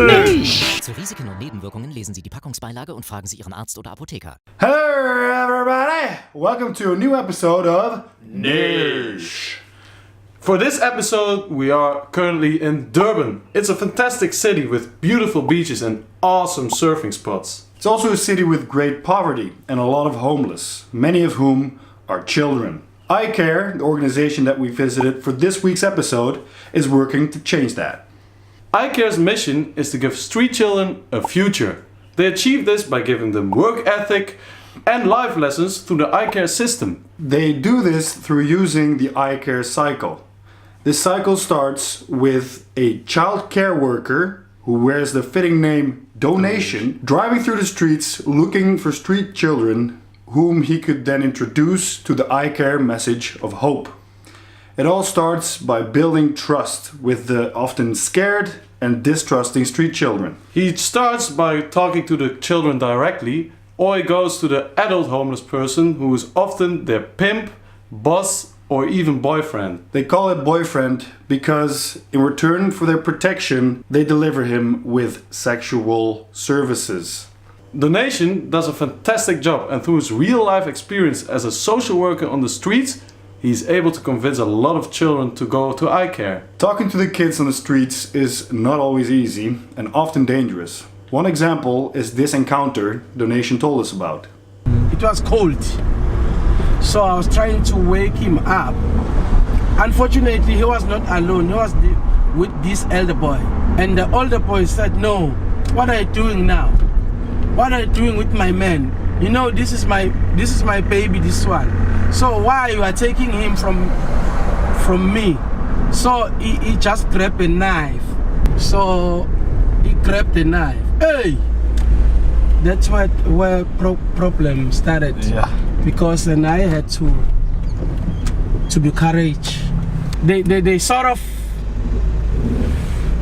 Niche. Zu Risiken und Nebenwirkungen lesen Sie die Packungsbeilage und fragen Sie Ihren Arzt oder Apotheker. Hello everybody! Welcome to a new episode of Niche. For this episode, we are currently in Durban. It's a fantastic city with beautiful beaches and awesome surfing spots. It's also a city with great poverty and a lot of homeless, many of whom are children. iCare, the organization that we visited for this week's episode, is working to change that. iCare's mission is to give street children a future. They achieve this by giving them work ethic and life lessons through the iCare system. They do this through using the iCare cycle. This cycle starts with a child care worker who wears the fitting name Donation, driving through the streets looking for street children whom he could then introduce to the iCare message of hope. It all starts by building trust with the often scared and distrusting street children. He starts by talking to the children directly, or he goes to the adult homeless person who is often their pimp, boss, or even boyfriend. They call it boyfriend because in return for their protection, they deliver him with sexual services. Donation does a fantastic job, and through his real life experience as a social worker on the streets, he's able to convince a lot of children to go to iCare. Talking to the kids on the streets is not always easy and often dangerous. One example is this encounter Donation told us about. It was cold, so I was trying to wake him up. Unfortunately, he was not alone. He was with this elder boy, and the older boy said, "No, what are you doing now? What are you doing with my man? You know, this is my baby, this one. So why you are taking him from me?" So he just grabbed a knife. So he grabbed the knife. Hey, that's where problem started. Yeah. Because then I had to be courage. They sort of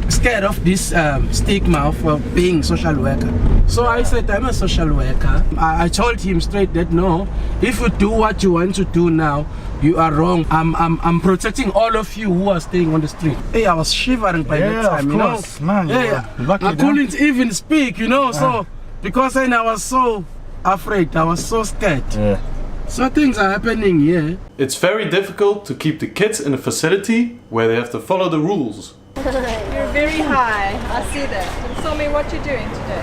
scared of this stigma of being social worker. So I said, I'm a social worker. I told him straight that no, if you do what you want to do now, you are wrong. I'm protecting all of you who are staying on the street. Hey, I was shivering by that time, of course. Man, I couldn't even speak, so because then I was so afraid, I was so scared. Yeah. So things are happening here. It's very difficult to keep the kids in a facility where they have to follow the rules. You're very high. I see that. And tell me what you're doing today.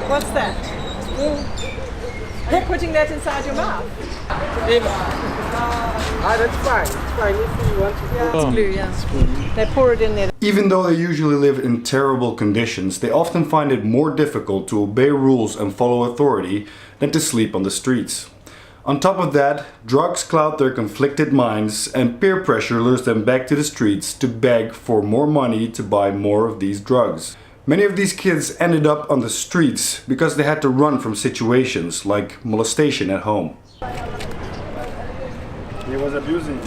What's that? Are you putting that inside your mouth? That's fine. It's fine if you want to. Yeah, it's glue, yeah. They pour it in there. Even though they usually live in terrible conditions, they often find it more difficult to obey rules and follow authority than to sleep on the streets. On top of that, drugs cloud their conflicted minds and peer pressure lures them back to the streets to beg for more money to buy more of these drugs. Many of these kids ended up on the streets because they had to run from situations like molestation at home. He was abusing you.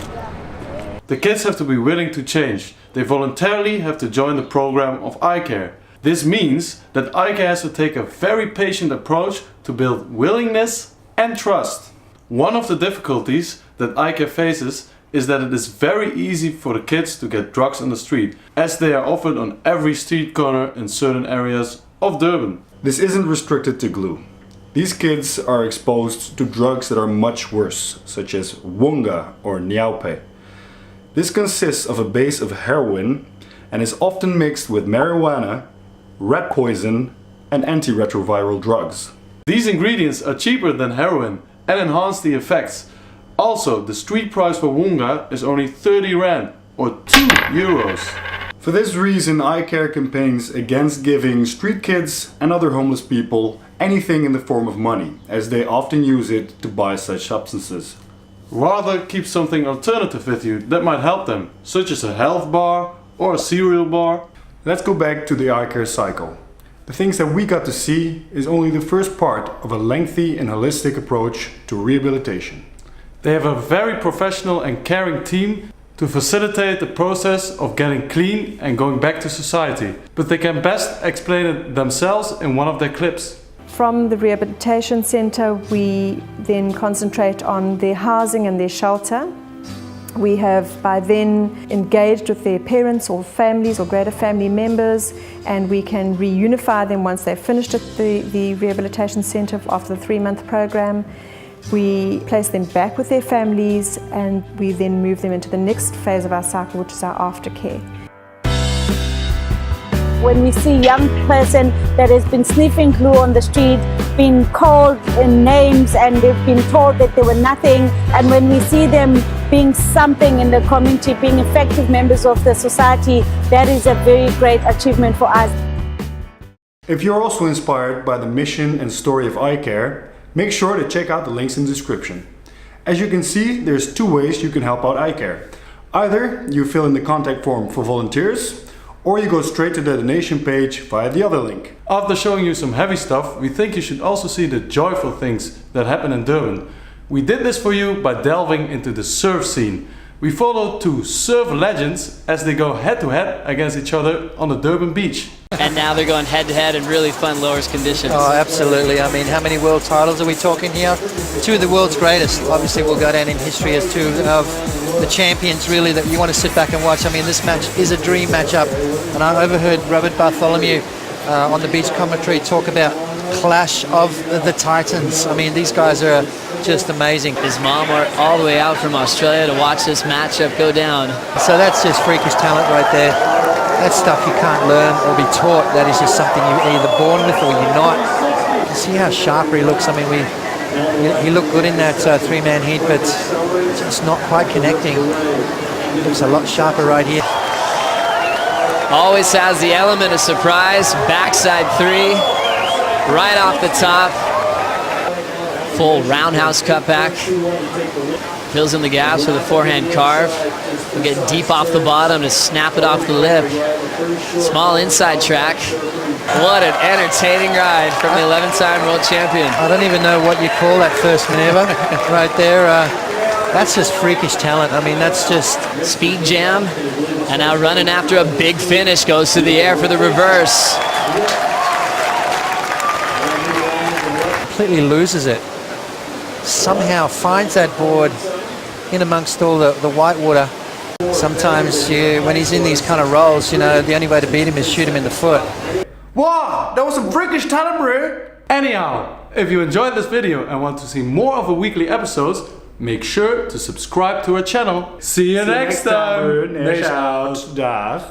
The kids have to be willing to change. They voluntarily have to join the program of iCare. This means that iCare has to take a very patient approach to build willingness and trust. One of the difficulties that iCare faces is that it is very easy for the kids to get drugs on the street, as they are offered on every street corner in certain areas of Durban. This isn't restricted to glue. These kids are exposed to drugs that are much worse, such as wonga or nyaupe. This consists of a base of heroin and is often mixed with marijuana, rat poison, and antiretroviral drugs. These ingredients are cheaper than heroin and enhance the effects. Also, the street price for wonga is only 30 rand or 2 euros. For this reason, iCare campaigns against giving street kids and other homeless people anything in the form of money, as they often use it to buy such substances. Rather, keep something alternative with you that might help them, such as a health bar or a cereal bar. Let's go back to the iCare cycle. The things that we got to see is only the first part of a lengthy and holistic approach to rehabilitation. They have a very professional and caring team to facilitate the process of getting clean and going back to society, but they can best explain it themselves in one of their clips. From the rehabilitation centre, we then concentrate on their housing and their shelter. We have by then engaged with their parents or families or greater family members, and we can reunify them once they've finished at the rehabilitation centre after the 3-month program. We place them back with their families, and we then move them into the next phase of our cycle, which is our aftercare. When we see a young person that has been sniffing glue on the street, being called in names and they've been told that they were nothing, and when we see them being something in the community, being effective members of the society, that is a very great achievement for us. If you're also inspired by the mission and story of iCare, make sure to check out the links in the description. As you can see, there's 2 ways you can help out iCare. Either you fill in the contact form for volunteers, or you go straight to the donation page via the other link. After showing you some heavy stuff, we think you should also see the joyful things that happen in Durban. We did this for you by delving into the surf scene. We followed 2 surf legends as they go head to head against each other on the Durban beach. And now they're going head to head in really fun lowers conditions. Oh, absolutely. I mean, how many world titles are we talking here? 2 of the world's greatest. Obviously, will go down in history as 2 of the champions, really, that you want to sit back and watch. I mean, this match is a dream matchup. And I overheard Robert Bartholomew on the beach commentary talk about clash of the titans. I mean, these guys are just amazing. His mom went all the way out from Australia to watch this matchup go down. So that's just freakish talent right there. That's stuff you can't learn or be taught. That is just something you're either born with or you're not. You see how sharper he looks. I mean, he looked good in that 3-man heat, but just not quite connecting. Looks a lot sharper right here. Always has the element of surprise. Backside 3, right off the top. Full roundhouse cutback. Fills in the gaps with a forehand carve. We'll get deep off the bottom to snap it off the lip. Small inside track. What an entertaining ride from the 11-time world champion. I don't even know what you call that first maneuver right there. That's just freakish talent. I mean, that's just... Speed jam. And now running after a big finish. Goes to the air for the reverse. Completely loses it. Somehow finds that board in amongst all the white water. Sometimes when he's in these kind of rolls, you know, the only way to beat him is shoot him in the foot. Wow, that was some freakish talent, bro! Anyhow, if you enjoyed this video and want to see more of our weekly episodes, make sure to subscribe to our channel. See you next time. Next out. Dag.